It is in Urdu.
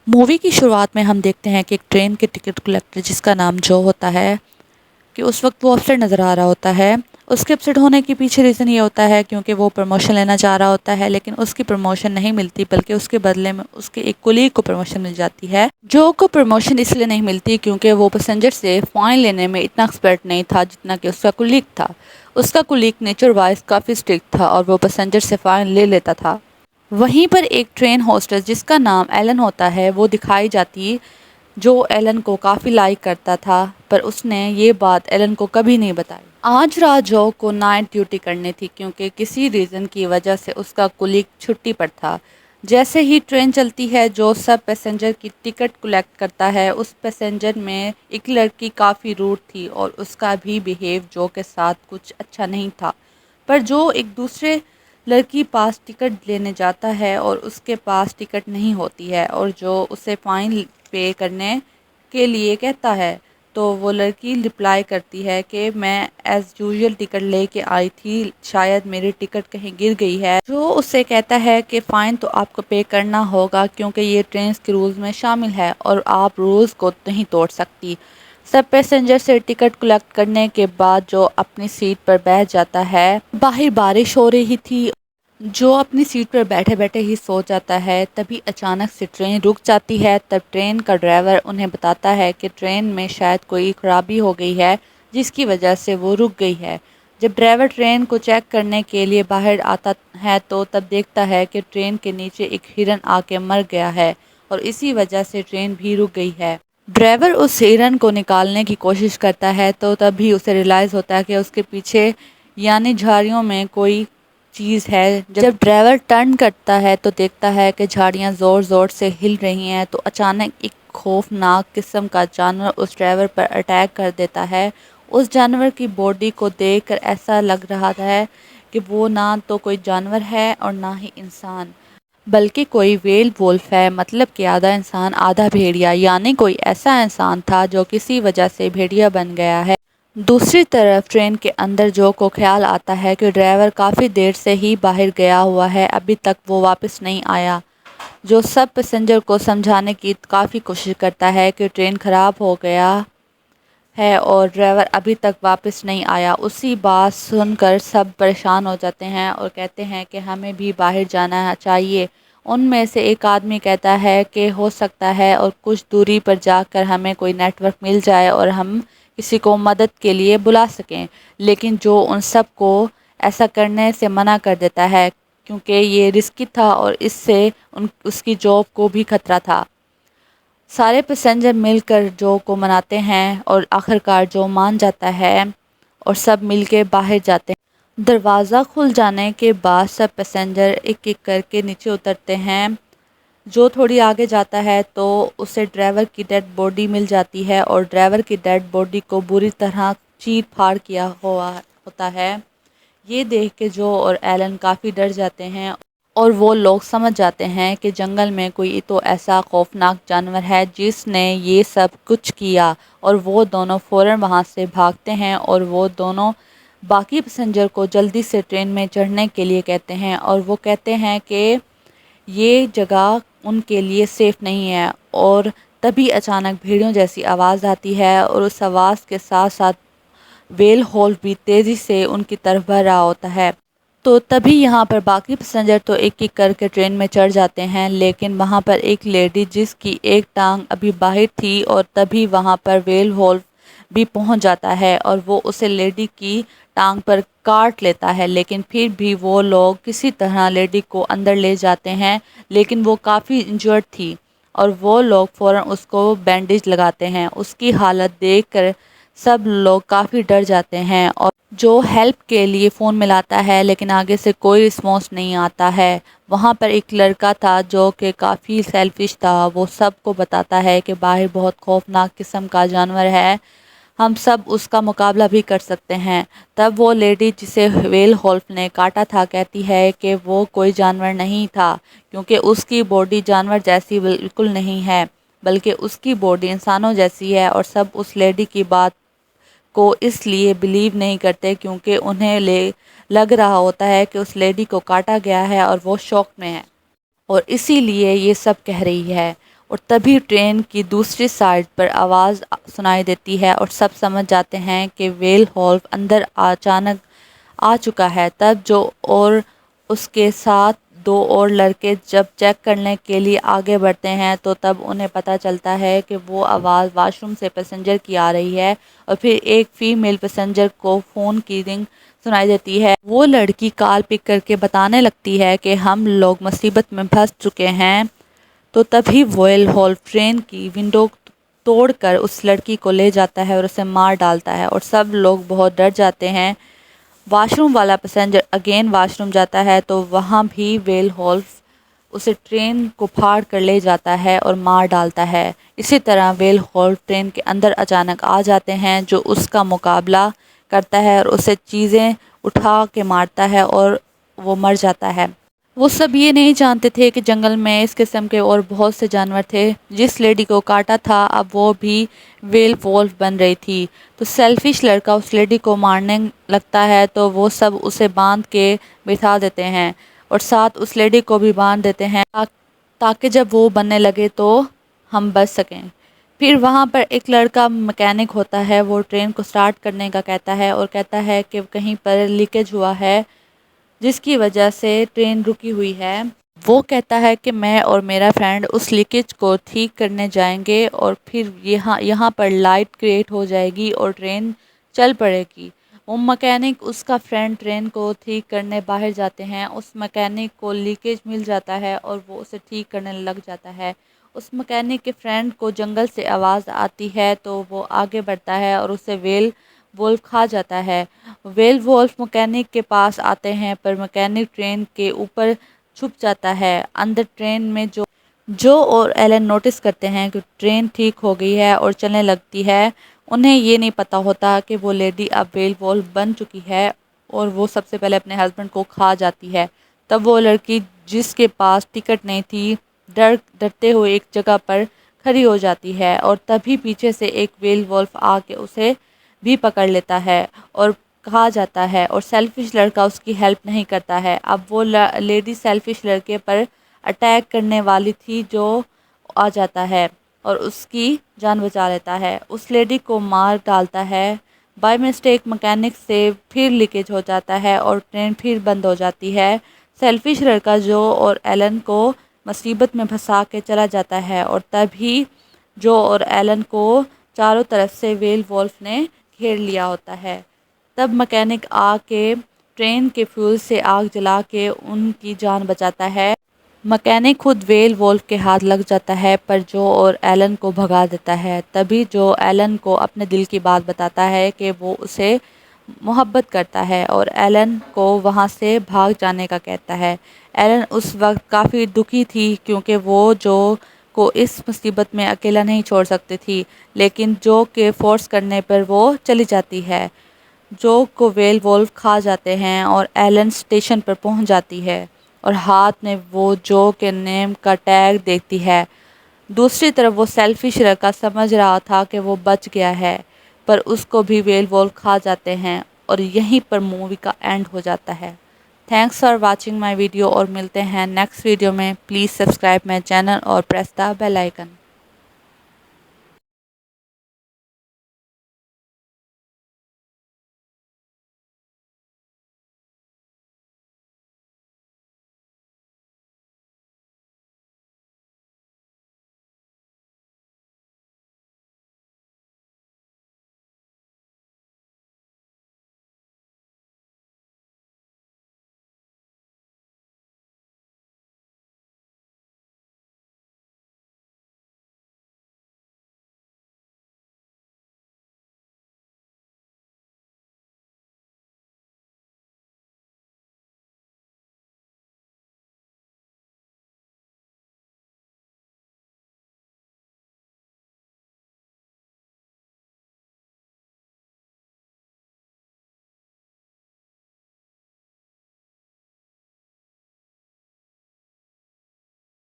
مووی کی شروعات میں ہم دیکھتے ہیں کہ ایک ٹرین کے ٹکٹ کلیکٹر جس کا نام جو ہوتا ہے کہ اس وقت وہ اپسیٹ نظر آ رہا ہوتا ہے۔ اس کے اپسیٹ ہونے کے پیچھے ریزن یہ ہوتا ہے کیونکہ وہ پروموشن لینا چاہ رہا ہوتا ہے، لیکن اس کی پروموشن نہیں ملتی، بلکہ اس کے بدلے میں اس کے ایک کولیگ کو پروموشن مل جاتی ہے۔ جو کو پروموشن اس لیے نہیں ملتی کیونکہ وہ پیسنجر سے فائن لینے میں اتنا ایکسپرٹ نہیں تھا جتنا کہ اس کا کولیگ تھا۔ اس کا کولیگ نیچر وائز کافی اسٹرکٹ تھا اور وہ پیسنجر سے فائن لے لیتا تھا۔ وہیں پر ایک ٹرین ہوسٹس جس کا نام ایلن ہوتا ہے وہ دکھائی جاتی، جو ایلن کو کافی لائک کرتا تھا، پر اس نے یہ بات ایلن کو کبھی نہیں بتائی۔ آج رات جو کو نائٹ ڈیوٹی کرنی تھی کیونکہ کسی ریزن کی وجہ سے اس کا کولیگ چھٹی پر تھا۔ جیسے ہی ٹرین چلتی ہے جو سب پیسنجر کی ٹکٹ کلیکٹ کرتا ہے، اس پیسنجر میں ایک لڑکی کافی روڈ تھی اور اس کا بھی بیہیو جو کے ساتھ کچھ اچھا نہیں تھا، پر جو ایک دوسرے لڑکی پاس ٹکٹ لینے جاتا ہے اور اس کے پاس ٹکٹ نہیں ہوتی ہے اور جو اسے فائن پے کرنے کے لیے کہتا ہے، تو وہ لڑکی رپلائی کرتی ہے کہ میں ایز یوزول ٹکٹ لے کے آئی تھی، شاید میری ٹکٹ کہیں گر گئی ہے۔ جو اسے کہتا ہے کہ فائن تو آپ کو پے کرنا ہوگا کیونکہ یہ ٹرینز کے رولز میں شامل ہے اور آپ رولز کو نہیں توڑ سکتی۔ سب پیسنجر سے ٹکٹ کلیکٹ کرنے کے بعد جو اپنی سیٹ پر بیٹھ جاتا ہے۔ باہر بارش ہو رہی تھی، جو اپنی سیٹ پر بیٹھے بیٹھے ہی سو جاتا ہے۔ تبھی اچانک سے ٹرین رک جاتی ہے۔ تب ٹرین کا ڈرائیور انہیں بتاتا ہے کہ ٹرین میں شاید کوئی خرابی ہو گئی ہے جس کی وجہ سے وہ رک گئی ہے۔ جب ڈرائیور ٹرین کو چیک کرنے کے لیے باہر آتا ہے تو تب دیکھتا ہے کہ ٹرین کے نیچے ایک ہرن آ کے مر گیا ہے اور اسی وجہ سے ٹرین بھی رک گئی ہے۔ ڈرائیور اس ہرن کو نکالنے کی کوشش کرتا ہے تو تب بھی اسے ریئلائز ہوتا ہے کہ اس کے پیچھے یعنی جھاڑیوں میں کوئی چیز ہے۔ جب ڈرائیور ٹرن کرتا ہے تو دیکھتا ہے کہ جھاڑیاں زور زور سے ہل رہی ہیں، تو اچانک ایک خوفناک قسم کا جانور اس ڈرائیور پر اٹیک کر دیتا ہے۔ اس جانور کی باڈی کو دیکھ کر ایسا لگ رہا ہے کہ وہ نہ تو کوئی جانور ہے اور نہ ہی انسان، بلکہ کوئی ویل وولف ہے، مطلب کہ آدھا انسان آدھا بھیڑیا، یعنی کوئی ایسا انسان تھا جو کسی وجہ سے بھیڑیا بن گیا ہے۔ دوسری طرف ٹرین کے اندر جو کو خیال آتا ہے کہ ڈرائیور کافی دیر سے ہی باہر گیا ہوا ہے، ابھی تک وہ واپس نہیں آیا۔ جو سب پیسنجر کو سمجھانے کی کافی کوشش کرتا ہے کہ ٹرین خراب ہو گیا ہے اور ڈرائیور ابھی تک واپس نہیں آیا۔ اسی بات سن کر سب پریشان ہو جاتے ہیں اور کہتے ہیں کہ ہمیں بھی باہر جانا چاہیے۔ ان میں سے ایک آدمی کہتا ہے کہ ہو سکتا ہے اور کچھ دوری پر جا کر ہمیں کوئی نیٹ ورک مل جائے اور ہم کسی کو مدد کے لیے بلا سکیں، لیکن جو ان سب کو ایسا کرنے سے منع کر دیتا ہے کیونکہ یہ رسکی تھا اور اس سے اس کی جاب کو بھی خطرہ تھا۔ سارے پیسنجر مل کر جو کو مناتے ہیں اور آخرکار جو مان جاتا ہے اور سب مل کے باہر جاتے ہیں۔ دروازہ کھل جانے کے بعد سب پیسنجر ایک ایک کر کے نیچے اترتے ہیں۔ جو تھوڑی آگے جاتا ہے تو اسے ڈرائیور کی ڈیڈ باڈی مل جاتی ہے اور ڈرائیور کی ڈیڈ باڈی کو بری طرح چیر پھاڑ کیا ہوا ہوتا ہے۔ یہ دیکھ کے جو اور ایلن کافی ڈر جاتے ہیں اور وہ لوگ سمجھ جاتے ہیں کہ جنگل میں کوئی تو ایسا خوفناک جانور ہے جس نے یہ سب کچھ کیا، اور وہ دونوں فوراً وہاں سے بھاگتے ہیں اور وہ دونوں باقی پیسنجر کو جلدی سے ٹرین میں چڑھنے کے لیے کہتے ہیں اور وہ کہتے ہیں کہ یہ جگہ ان کے لیے سیف نہیں ہے۔ اور تبھی اچانک بھیڑیوں جیسی آواز آتی ہے اور اس آواز کے ساتھ ساتھ ویل ہولف بھی تیزی سے ان کی طرف بڑھ رہا ہوتا ہے۔ تو تبھی یہاں پر باقی پیسنجر تو ایک ایک کر کے ٹرین میں چڑھ جاتے ہیں، لیکن وہاں پر ایک لیڈی جس کی ایک ٹانگ ابھی باہر تھی، اور تبھی وہاں پر ویل ہولف بھی پہنچ جاتا ہے اور وہ اسے لیڈی کی ٹانگ پر کاٹ لیتا ہے، لیکن پھر بھی وہ لوگ کسی طرح لیڈی کو اندر لے جاتے ہیں، لیکن وہ کافی انجرڈ تھی اور وہ لوگ فوراً اس کو بینڈیج لگاتے ہیں۔ اس کی حالت دیکھ کر سب لوگ کافی ڈر جاتے ہیں اور جو ہیلپ کے لیے فون ملاتا ہے، لیکن آگے سے کوئی رسپانس نہیں آتا ہے۔ وہاں پر ایک لڑکا تھا جو کہ کافی سیلفش تھا، وہ سب کو بتاتا ہے کہ باہر بہت خوفناک قسم کا جانور ہے، ہم سب اس کا مقابلہ بھی کر سکتے ہیں۔ تب وہ لیڈی جسے ویل ہولف نے کاٹا تھا کہتی ہے کہ وہ کوئی جانور نہیں تھا کیونکہ اس کی باڈی جانور جیسی بالکل نہیں ہے، بلکہ اس کی باڈی انسانوں جیسی ہے، اور سب اس لیڈی کی بات کو اس لیے بلیو نہیں کرتے کیونکہ انہیں لگ رہا ہوتا ہے کہ اس لیڈی کو کاٹا گیا ہے اور وہ شوق میں ہے، اور اسی لیے یہ سب کہہ رہی ہے۔ اور تبھی ٹرین کی دوسری سائڈ پر آواز سنائی دیتی ہے اور سب سمجھ جاتے ہیں کہ ویل ہولف اندر اچانک آ چکا ہے۔ تب جو اور اس کے ساتھ دو اور لڑکے جب چیک کرنے کے لیے آگے بڑھتے ہیں تو تب انہیں پتہ چلتا ہے کہ وہ آواز واش روم سے پیسنجر کی آ رہی ہے اور پھر ایک فیمیل پیسنجر کو فون کی رنگ سنائی دیتی ہے۔ وہ لڑکی کال پک کر کے بتانے لگتی ہے کہ ہم لوگ مصیبت میں پھنس چکے ہیں۔ تو تبھی ویل ہولف ٹرین کی ونڈو توڑ کر اس لڑکی کو لے جاتا ہے اور اسے مار ڈالتا ہے اور سب لوگ بہت ڈر جاتے ہیں۔ واش روم والا پیسنجر اگین واش روم جاتا ہے تو وہاں بھی ویل ہولف اسے ٹرین کو پھاڑ کر لے جاتا ہے اور مار ڈالتا ہے۔ اسی طرح ویل ہولف ٹرین کے اندر اچانک آ جاتے ہیں جو اس کا مقابلہ کرتا ہے اور اسے چیزیں اٹھا کے مارتا ہے اور وہ مر جاتا ہے۔ وہ سب یہ نہیں جانتے تھے کہ جنگل میں اس قسم کے اور بہت سے جانور تھے۔ جس لیڈی کو کاٹا تھا اب وہ بھی ویل وولف بن رہی تھی۔ تو سیلفش لڑکا اس لیڈی کو مارنے لگتا ہے تو وہ سب اسے باندھ کے بٹھا دیتے ہیں اور ساتھ اس لیڈی کو بھی باندھ دیتے ہیں تاکہ جب وہ بننے لگے تو ہم بچ سکیں۔ پھر وہاں پر ایک لڑکا مکینک ہوتا ہے، وہ ٹرین کو سٹارٹ کرنے کا کہتا ہے اور کہتا ہے کہ کہیں پر لیکیج ہوا ہے جس کی وجہ سے ٹرین رکی ہوئی ہے۔ وہ کہتا ہے کہ میں اور میرا فرینڈ اس لیکیج کو ٹھیک کرنے جائیں گے اور پھر یہاں پر لائٹ کریٹ ہو جائے گی اور ٹرین چل پڑے گی۔ وہ مکینک اس کا فرینڈ ٹرین کو ٹھیک کرنے باہر جاتے ہیں۔ اس مکینک کو لیکیج مل جاتا ہے اور وہ اسے ٹھیک کرنے لگ جاتا ہے۔ اس مکینک کے فرینڈ کو جنگل سے آواز آتی ہے تو وہ آگے بڑھتا ہے اور اسے ویل وولف کھا جاتا ہے۔ ویل وولف مکینک کے پاس آتے ہیں پر مکینک ٹرین کے اوپر چھپ جاتا ہے۔ اندر ٹرین میں جو اور ایلن نوٹس کرتے ہیں کہ ٹرین ٹھیک ہو گئی ہے اور چلنے لگتی ہے۔ انہیں یہ نہیں پتہ ہوتا کہ وہ لیڈی اب ویل وولف بن چکی ہے اور وہ سب سے پہلے اپنے ہسبینڈ کو کھا جاتی ہے۔ تب وہ لڑکی جس کے پاس ٹکٹ نہیں تھی ڈرتے ہوئے ایک جگہ پر کھڑی ہو جاتی ہے اور تبھی پیچھے سے ایک ویل وولف آ کے اسے بھی پکڑ لیتا ہے اور کھا جاتا ہے اور سیلفش لڑکا اس کی ہیلپ نہیں کرتا ہے۔ اب وہ لیڈی سیلفش لڑکے پر اٹیک کرنے والی تھی جو آ جاتا ہے اور اس کی جان بچا لیتا ہے۔ اس لیڈی کو مار ڈالتا ہے۔ بائی مسٹیک مکینک سے پھر لیکیج ہو جاتا ہے اور ٹرین پھر بند ہو جاتی ہے۔ سیلفش لڑکا جو اور ایلن کو مصیبت میں پھنسا کے چلا جاتا ہے اور تبھی جو اور ایلن کو چاروں طرف سے ویل وولف نے گھیر لیا ہوتا ہے۔ تب مکینک آ کے ٹرین کے فیول سے آگ جلا کے ان کی جان بچاتا ہے۔ مکینک خود ویل وولف کے ہاتھ لگ جاتا ہے پر جو اور ایلن کو بھگا دیتا ہے۔ تبھی جو ایلن کو اپنے دل کی بات بتاتا ہے کہ وہ اسے محبت کرتا ہے اور ایلن کو وہاں سے بھاگ جانے کا کہتا ہے۔ ایلن اس وقت کافی دکھی تھی کیونکہ وہ جو کو اس مصیبت میں اکیلا نہیں چھوڑ سکتی تھی، لیکن جو کے فورس کرنے پر وہ چلی جاتی ہے۔ جو کو ویل وولف کھا جاتے ہیں اور ایلن اسٹیشن پر پہنچ جاتی ہے اور ہاتھ میں وہ جو کے نیم کا ٹیگ دیکھتی ہے۔ دوسری طرف وہ سیلفش لڑکا سمجھ رہا تھا کہ وہ بچ گیا ہے پر اس کو بھی ویل وولف کھا جاتے ہیں اور یہیں پر مووی کا اینڈ ہو جاتا ہے۔ Thanks for watching my video اور ملتے ہیں نیکسٹ ویڈیو میں۔ پلیز سبسکرائب مائی چینل اور پریس دا بیل آئیکن۔